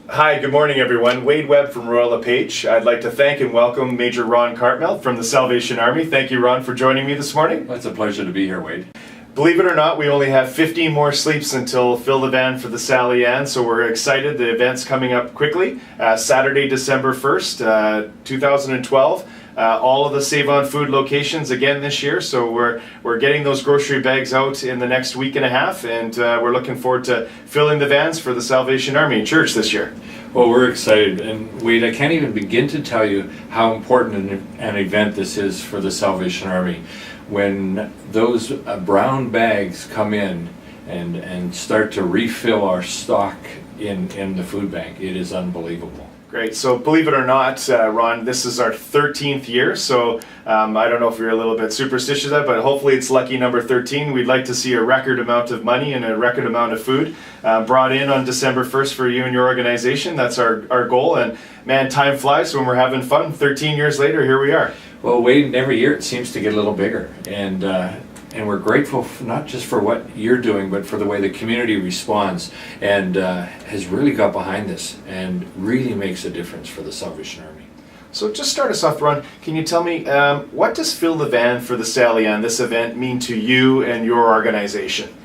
Hi, good morning everyone. Wade Webb from Royal LePage. I'd like to thank and welcome Major Ron Cartmel from the Salvation Army. Thank you, Ron, for joining me this morning. Well, it's a pleasure to be here, Wade. Believe it or not, we only have 15 more sleeps until Fill the Van for the Sally Ann, so we're excited. The event's coming up quickly. Saturday, December 1st, 2012. All of the Save on Food locations again this year, so we're getting those grocery bags out in the next week and a half, and we're looking forward to filling the vans for the Salvation Army Church this year. Well, we're excited, and Wade, I can't even begin to tell you how important an event this is for the Salvation Army. When those brown bags come in and start to refill our stock in the food bank, it is unbelievable. Great. So believe it or not, Ron, this is our 13th year. So I don't know if you're a little bit superstitious of that, but hopefully it's lucky number 13. We'd like to see a record amount of money and a record amount of food brought in on December 1st for you and your organization. That's our goal. And man, time flies when we're having fun. 13 years later, here we are. Well, Wade, every year it seems to get a little bigger. And we're grateful not just for what you're doing, but for the way the community responds and has really got behind this and really makes a difference for the Salvation Army. So just start us off, Ron. Can you tell me, what does Fill the Van for the Sally Ann, this event, mean to you and your organization?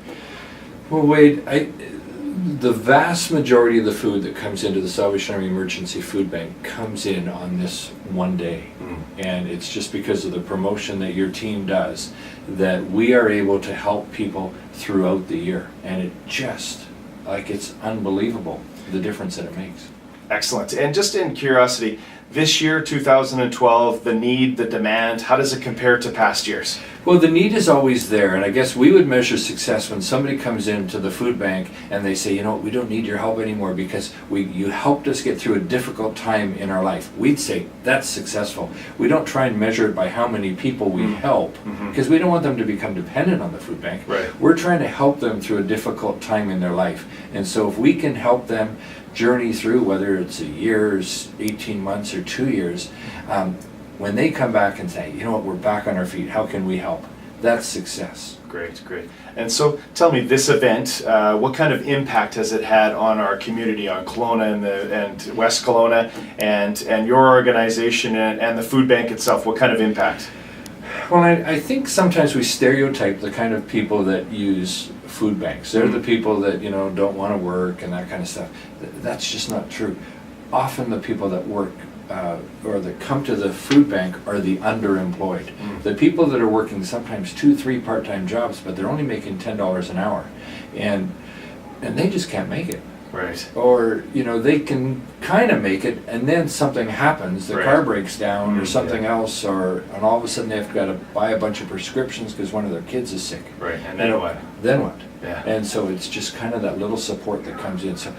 Well, Wade, the vast majority of the food that comes into the Salvation Army Emergency Food Bank comes in on this one day. And it's just because of the promotion that your team does that we are able to help people throughout the year. And it just, it's unbelievable the difference that it makes. Excellent. And just in curiosity, this year, 2012, the need, the demand, how does it compare to past years? Well, the need is always there, and I guess we would measure success when somebody comes into the food bank and they say, you know, we don't need your help anymore because you helped us get through a difficult time in our life. We'd say that's successful. We don't try and measure it by how many people we help because we don't want them to become dependent on the food bank. Right. We're trying to help them through a difficult time in their life, and so if we can help them journey through, whether it's a year's, 18 months, or 2 years, when they come back and say, you know what, we're back on our feet, how can we help? That's success. Great, great. And so tell me, this event, what kind of impact has it had on our community, on Kelowna and West Kelowna, and your organization and the food bank itself? What kind of impact? Well, I think sometimes we stereotype the kind of people that use food banks. They're the people that, don't want to work and that kind of stuff. That's just not true. Often the people that work or that come to the food bank are the underemployed. The people that are working sometimes 2-3 part-time jobs, but they're only making $10 an hour. And they just can't make it. Right. Or, they can kind of make it and then something happens, the car breaks down or something else, and all of a sudden they've got to buy a bunch of prescriptions because one of their kids is sick. Right, and then what? Then what? Yeah. And so it's just kind of that little support that comes in. So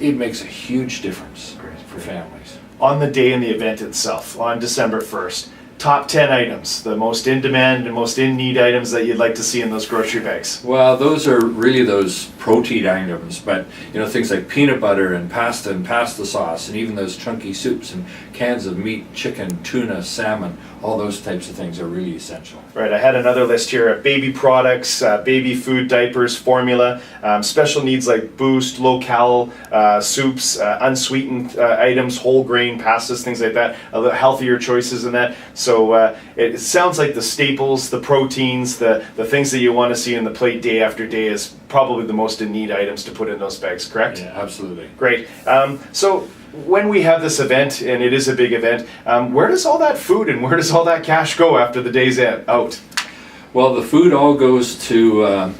it makes a huge difference for families. On the day in the event itself, on December 1st, top 10 items, the most in demand and most in need items that you'd like to see in those grocery bags. Well, those are really those protein items, but things like peanut butter and pasta sauce, and even those chunky soups and cans of meat, chicken, tuna, salmon, all those types of things are really essential. Right, I had another list here of baby products, baby food, diapers, formula, special needs like Boost, low-cal soups, unsweetened items, whole grain pastas, things like that, a little healthier choices in that. So it sounds like the staples, the proteins, the things that you want to see in the plate day after day is probably the most in need items to put in those bags, correct? Yeah, absolutely. Great. So when we have this event, and it is a big event, where does all that food and where does all that cash go after the day's out? Well, the food all goes to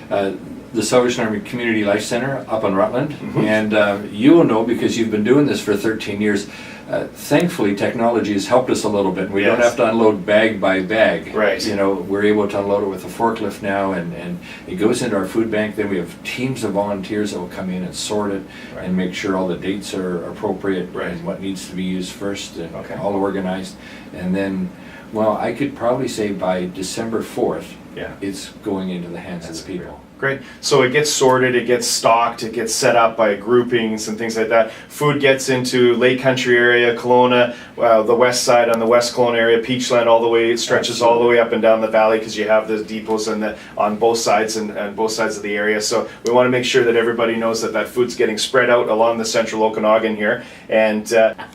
the Salvation Army Community Life Center up in Rutland, and you will know because you've been doing this for 13 years. Thankfully, technology has helped us a little bit. We don't have to unload bag by bag. Right. We're able to unload it with a forklift now, and it goes into our food bank. Then we have teams of volunteers that will come in and sort it and make sure all the dates are appropriate and what needs to be used first and all organized. And then, well, I could probably say by December 4th, it's going into the hands of the people. Great. So it gets sorted, it gets stocked, it gets set up by groupings and things like that. Food gets into Lake Country area, Kelowna, the west side on the West Kelowna area, Peachland, all the way, it stretches all the way up and down the valley because you have the depots on both sides and both sides of the area. So we want to make sure that everybody knows that that food's getting spread out along the central Okanagan here. And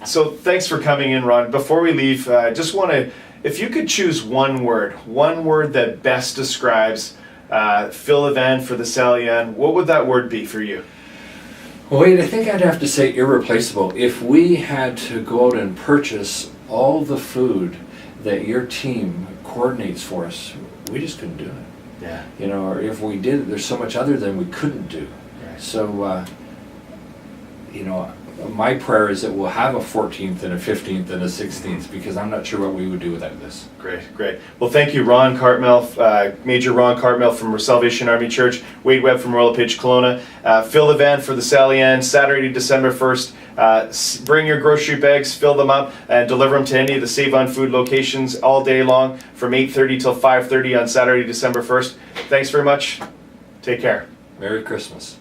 so thanks for coming in, Ron. Before we leave, I just want to, if you could choose one word that best describes Phil Evan for the Salian, what would that word be for you? Wait, I think I'd have to say irreplaceable. If we had to go out and purchase all the food that your team coordinates for us, we just couldn't do it. Yeah. You know, or if we did, there's so much other than we couldn't do. Right. So, you know, my prayer is that we'll have a 14th and a 15th and a 16th, because I'm not sure what we would do without this. Great. Well, thank you, Ron Cartmel, Major Ron Cartmel from Salvation Army Church, Wade Webb from Royal LePage Kelowna, Phil Evan for the Salian, Saturday, December 1st. Bring your grocery bags, fill them up, and deliver them to any of the Save on Food locations all day long from 8:30 till 5:30 on Saturday, December 1st. Thanks very much. Take care. Merry Christmas.